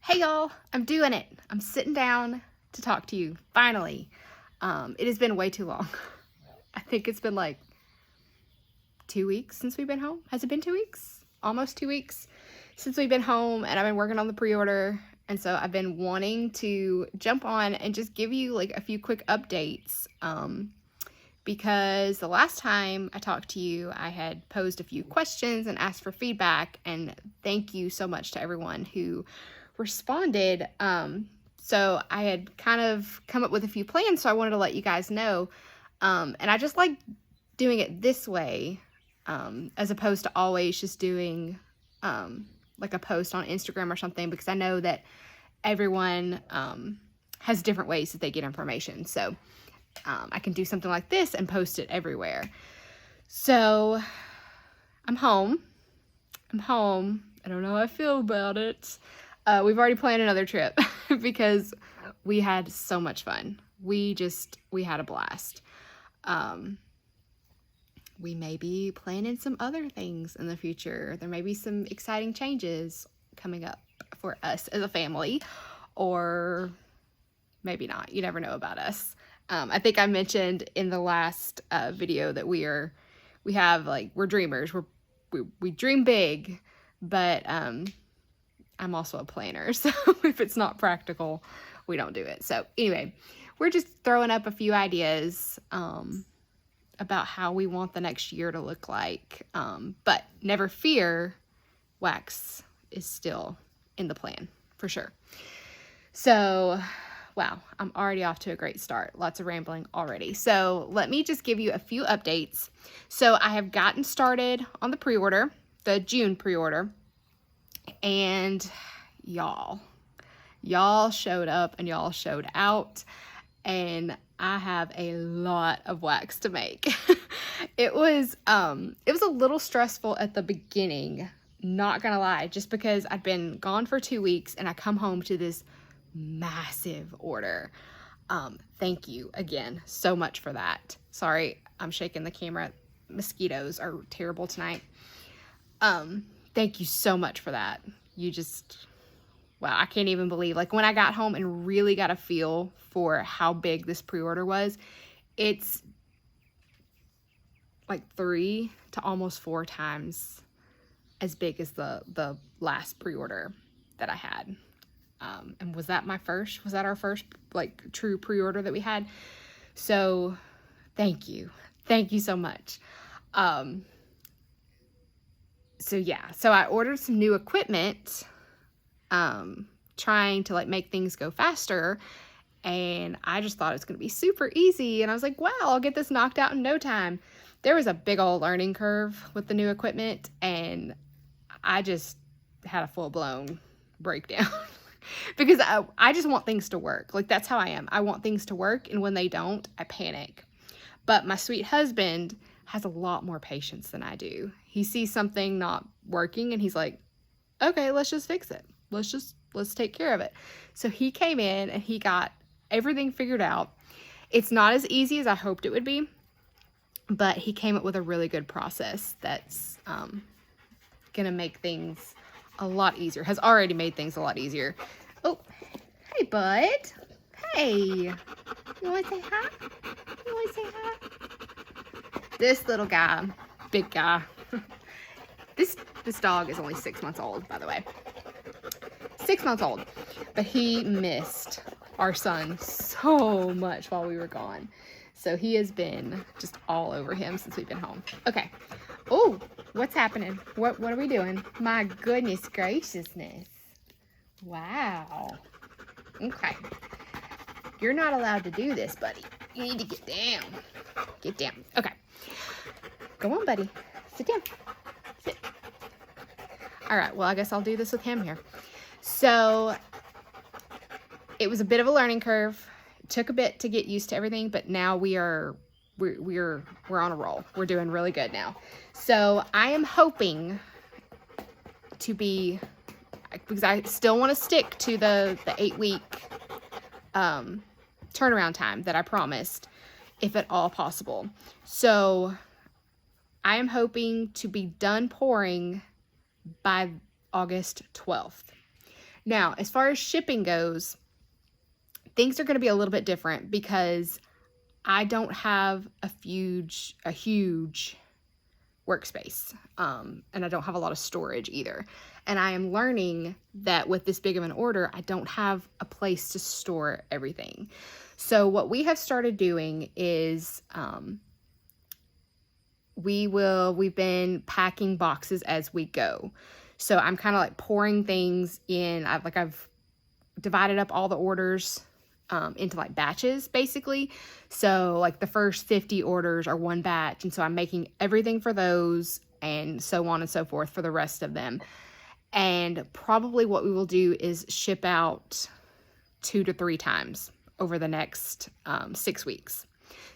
Hey y'all, I'm doing it. I'm sitting down to talk to you, finally. It has been way too long. I think it's been like 2 weeks since we've been home. Has it been 2 weeks? Almost 2 weeks since we've been home, and I've been working on the pre-order. And so I've been wanting to jump on and just give you like a few quick updates. Because the last time I talked to you, I had posed a few questions and asked for feedback, and thank you so much to everyone who responded. So I had kind of come up with a few plans, so I wanted to let you guys know. And I just like doing it this way, as opposed to always just doing like a post on Instagram or something, because I know that everyone has different ways that they get information. So I can do something like this and post it everywhere. So I'm home. I don't know how I feel about it. We've already planned another trip because we had so much fun. We had a blast. We may be planning some other things in the future. There may be some exciting changes coming up for us as a family, or maybe not. You never know about us. I think I mentioned in the last video that we're dreamers. We dream big, but I'm also a planner, so if it's not practical, we don't do it. So anyway, we're just throwing up a few ideas about how we want the next year to look like. But never fear, wax is still in the plan, for sure. So, wow, I'm already off to a great start. Lots of rambling already. So let me just give you a few updates. So I have gotten started on the pre-order, the June pre-order. And y'all showed up and y'all showed out, and I have a lot of wax to make. It was a little stressful at the beginning, not gonna lie, just because I'd been gone for 2 weeks and I come home to this massive order. Thank you again so much for that. Sorry, I'm shaking the camera. Mosquitoes are terrible tonight. Thank you so much for that. Wow, I can't even believe, like, when I got home and really got a feel for how big this pre-order was, it's like 3 to almost 4 times as big as the last pre-order that I had. And was that our first like true pre-order that we had? So thank you so much. So yeah, so I ordered some new equipment, trying to like make things go faster, and I just thought it was going to be super easy, and I was like, wow, I'll get this knocked out in no time. There was a big old learning curve with the new equipment, and I just had a full-blown breakdown because I just want things to work. Like, that's how I am. I want things to work, and when they don't, I panic. But my sweet husband has a lot more patience than I do. He sees something not working and he's like, okay, let's just fix it. Let's take care of it. So he came in and he got everything figured out. It's not as easy as I hoped it would be, but he came up with a really good process that's gonna make things a lot easier. Has already made things a lot easier. Oh, hey bud. Hey, you wanna say hi? You wanna say hi? This little guy, big guy. This dog is only 6 months old, by the way. 6 months old. But he missed our son so much while we were gone. So he has been just all over him since we've been home. Okay. Oh, what's happening? What are we doing? My goodness graciousness. Wow. Okay. You're not allowed to do this, buddy. You need to get down. Get down. Okay. Go on, buddy. Sit down. Sit. All right, well, I guess I'll do this with him here. So it was a bit of a learning curve. It took a bit to get used to everything, but now we're on a roll. We're doing really good now. So I am hoping to be, because I still want to stick to the 8-week turnaround time that I promised, if at all possible. So I am hoping to be done pouring by August 12th. Now, as far as shipping goes, things are going to be a little bit different because I don't have a huge workspace, and I don't have a lot of storage either. And I am learning that with this big of an order, I don't have a place to store everything. So what we have started doing is we've been packing boxes as we go. So I'm kind of like pouring things in. I've divided up all the orders into like batches, basically. So like the first 50 orders are one batch, and so I'm making everything for those, and so on and so forth for the rest of them. And probably what we will do is ship out 2 to 3 times over the next 6 weeks.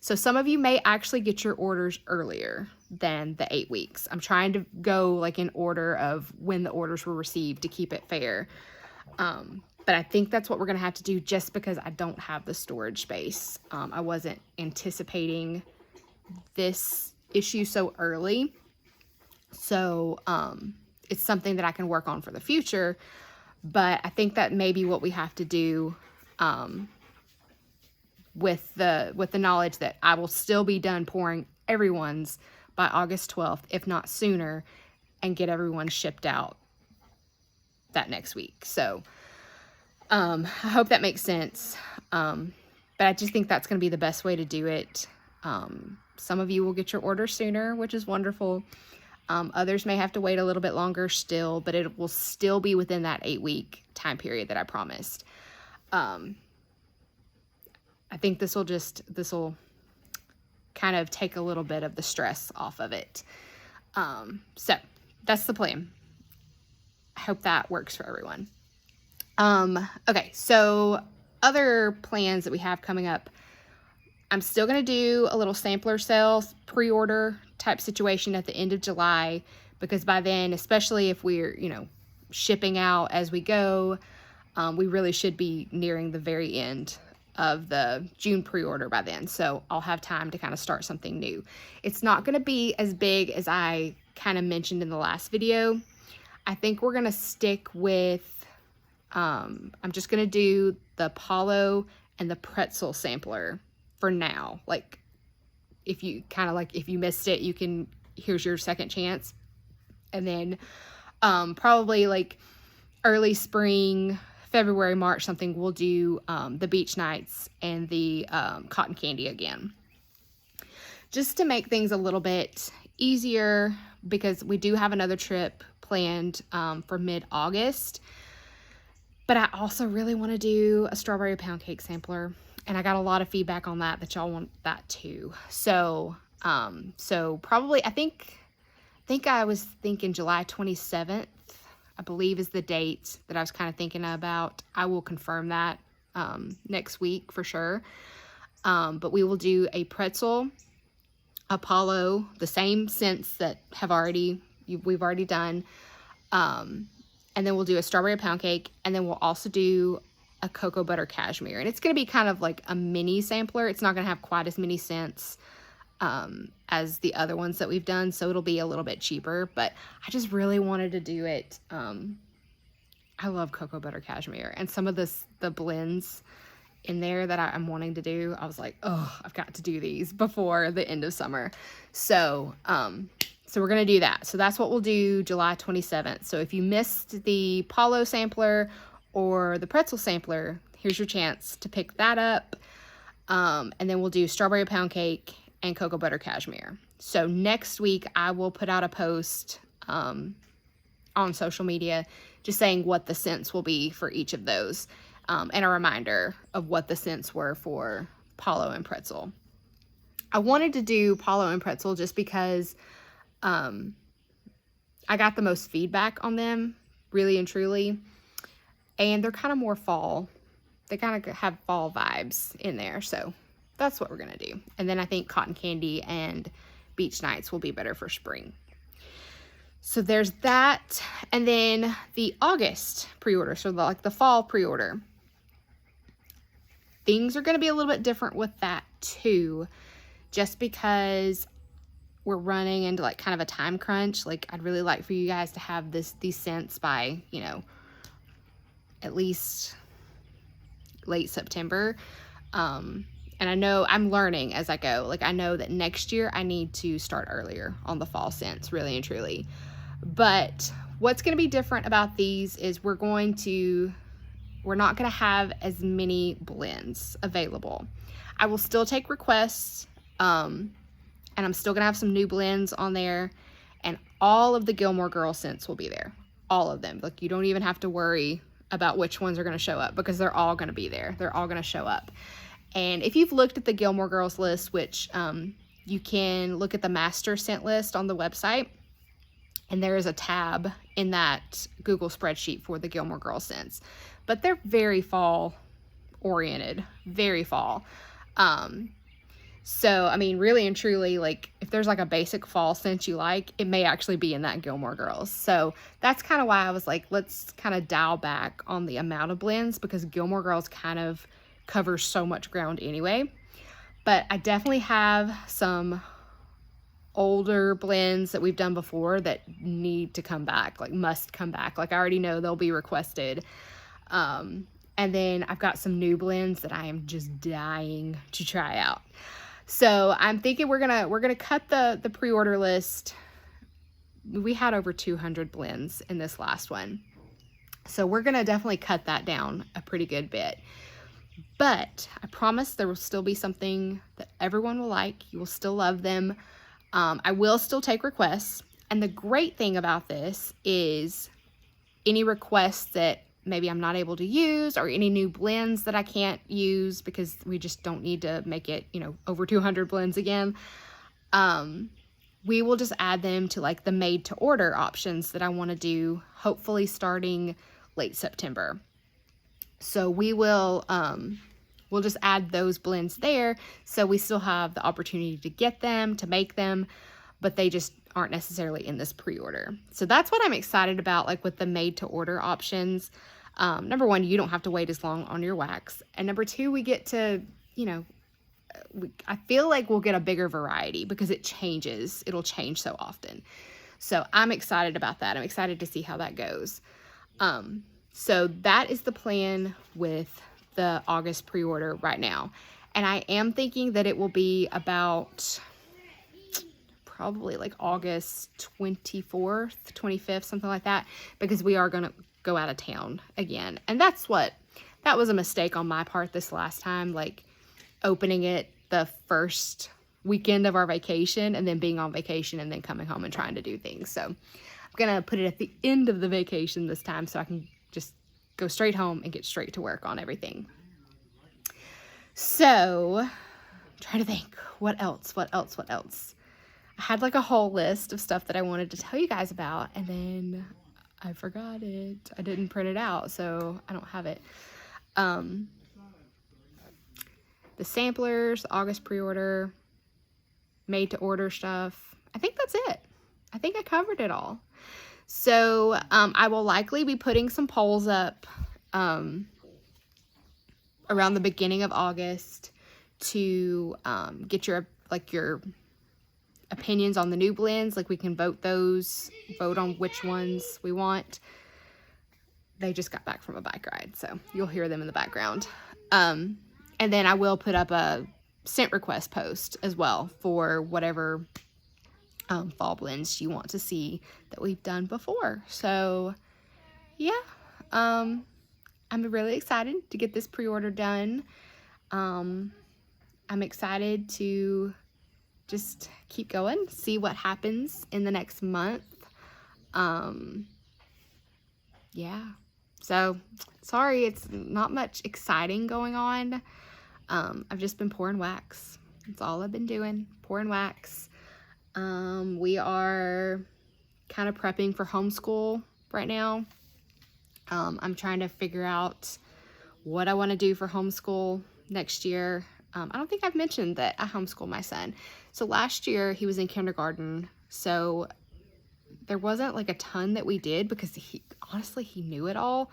So some of you may actually get your orders earlier than the 8 weeks. I'm trying to go like in order of when the orders were received to keep it fair. But I think that's what we're going to have to do just because I don't have the storage space. I wasn't anticipating this issue so early. So it's something that I can work on for the future. But I think that may be what we have to do with the knowledge that I will still be done pouring everyone's by August 12th, if not sooner, and get everyone shipped out that next week. So I hope that makes sense. But I just think that's going to be the best way to do it. Some of you will get your order sooner, which is wonderful. Others may have to wait a little bit longer still, but it will still be within that 8-week time period that I promised. I think this will kind of take a little bit of the stress off of it. So that's the plan. I hope that works for everyone. Okay, so other plans that we have coming up. I'm still going to do a little sampler sale, pre-order type situation at the end of July, because by then, especially if we're, shipping out as we go, we really should be nearing the very end of the June pre-order by then. So I'll have time to kind of start something new. It's not going to be as big as I kind of mentioned in the last video. I think we're going to stick with, I'm just going to do the Apollo and the pretzel sampler for now. Like, if you missed it, here's your second chance. And then, probably like early spring, February, March, something, we'll do, the beach nights and the, cotton candy again. Just to make things a little bit easier, because we do have another trip planned, for mid-August. But I also really want to do a strawberry pound cake sampler. And I got a lot of feedback on that y'all want that too. So, probably, I think I was thinking July 27th, I believe is the date that I was kind of thinking about. I will confirm that, next week for sure. But we will do a pretzel, Apollo, the same scents that we've already done. And then we'll do a strawberry pound cake, and then we'll also do a cocoa butter cashmere. And it's going to be kind of like a mini sampler. It's not going to have quite as many scents as the other ones that we've done, so it'll be a little bit cheaper. But I just really wanted to do it. I love cocoa butter cashmere, and some of the blends in there that I'm wanting to do, I was like, oh, I've got to do these before the end of summer. So we're going to do that. So that's what we'll do July 27th. So if you missed the Apollo sampler or the pretzel sampler, here's your chance to pick that up. And then we'll do strawberry pound cake and cocoa butter cashmere. So next week I will put out a post on social media just saying what the scents will be for each of those, and a reminder of what the scents were for Apollo and pretzel. I wanted to do Apollo and pretzel just because I got the most feedback on them, really and truly. And they're kind of more fall. They kind of have fall vibes in there. So that's what we're going to do. And then I think cotton candy and beach nights will be better for spring. So there's that. And then the August pre-order. So the fall pre-order. Things are going to be a little bit different with that too. Just because we're running into like kind of a time crunch. Like, I'd really like for you guys to have these scents by, at least late September. And I know I'm learning as I go. Like, I know that next year I need to start earlier on the fall scents, really and truly. But what's going to be different about these is we're not going to have as many blends available. I will still take requests, and I'm still going to have some new blends on there, and all of the Gilmore Girls scents will be there. All of them. Like, you don't even have to worry about which ones are going to show up, because they're all going to be there. They're all going to show up. And if you've looked at the Gilmore Girls list, which you can look at the master scent list on the website, and there is a tab in that Google spreadsheet for the Gilmore Girls scents. But they're very fall oriented, very fall. So, I mean, really and truly, like, if there's like a basic fall scent you like, it may actually be in that Gilmore Girls. So that's kind of why I was like, let's kind of dial back on the amount of blends, because Gilmore Girls kind of covers so much ground anyway. But I definitely have some older blends that we've done before that need to come back, like must come back. Like, I already know they'll be requested. And then I've got some new blends that I am just dying to try out. So I'm thinking we're gonna cut the pre-order list. We had over 200 blends in this last one, so we're gonna definitely cut that down a pretty good bit. But I promise there will still be something that everyone will like. You will still love them. I will still take requests. And the great thing about this is any requests that maybe I'm not able to use, or any new blends that I can't use because we just don't need to make it, over 200 blends again. We will just add them to like the made to order options that I want to do, hopefully starting late September. So we'll just add those blends there, so we still have the opportunity to get them, to make them, but they just aren't necessarily in this pre-order. So that's what I'm excited about, like with the made to order options. Number one, you don't have to wait as long on your wax. And number two, we get to, I feel like we'll get a bigger variety because it changes. It'll change so often. So I'm excited about that. I'm excited to see how that goes. So that is the plan with the August pre-order right now. And I am thinking that it will be about probably like August 24th, 25th, something like that, because we are going to go out of town again. And that was a mistake on my part this last time, like opening it the first weekend of our vacation and then being on vacation and then coming home and trying to do things. So I'm going to put it at the end of the vacation this time so I can just go straight home and get straight to work on everything. So I'm trying to think, what else? I had like a whole list of stuff that I wanted to tell you guys about, and then I forgot it. I didn't print it out, so I don't have it. The samplers, the August pre-order, made to order stuff. I think that's it. I think I covered it all. So I will likely be putting some polls up around the beginning of August to get your opinions on the new blends. Like, we can vote on which ones we want. They just got back from a bike ride, so you'll hear them in the background. And then I will put up a scent request post as well for whatever fall blends you want to see that we've done before. So yeah, I'm really excited to get this pre-order done. I'm excited to just keep going, see what happens in the next month. Yeah, so sorry, it's not much exciting going on. I've just been pouring wax. That's all I've been doing, pouring wax. We are kind of prepping for homeschool right now. I'm trying to figure out what I want to do for homeschool next year. I don't think I've mentioned that I homeschool my son. So last year he was in kindergarten, so there wasn't like a ton that we did because he knew it all.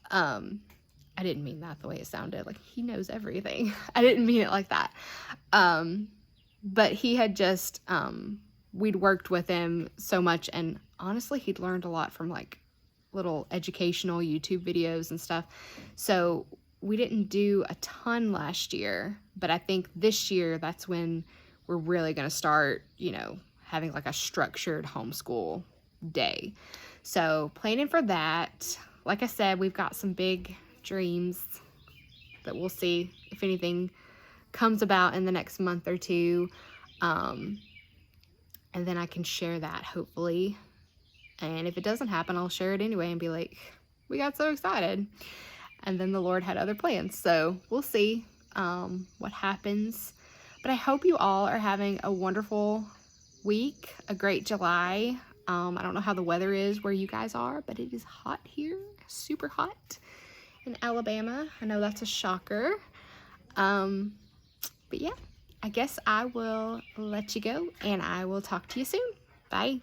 I didn't mean that the way it sounded, like he knows everything. I didn't mean it like that. But he had just, we'd worked with him so much, and honestly, he'd learned a lot from like little educational YouTube videos and stuff. So we didn't do a ton last year, but I think this year that's when we're really going to start, you know, having like a structured homeschool day. So planning for that. Like I said, we've got some big dreams that we'll see if anything comes about in the next month or two. And then I can share that hopefully. And if it doesn't happen, I'll share it anyway and be like, we got so excited. And then the Lord had other plans. So we'll see what happens. But I hope you all are having a wonderful week, a great July. I don't know how the weather is where you guys are, but it is hot here, super hot in Alabama. I know that's a shocker. But yeah, I guess I will let you go and I will talk to you soon. Bye.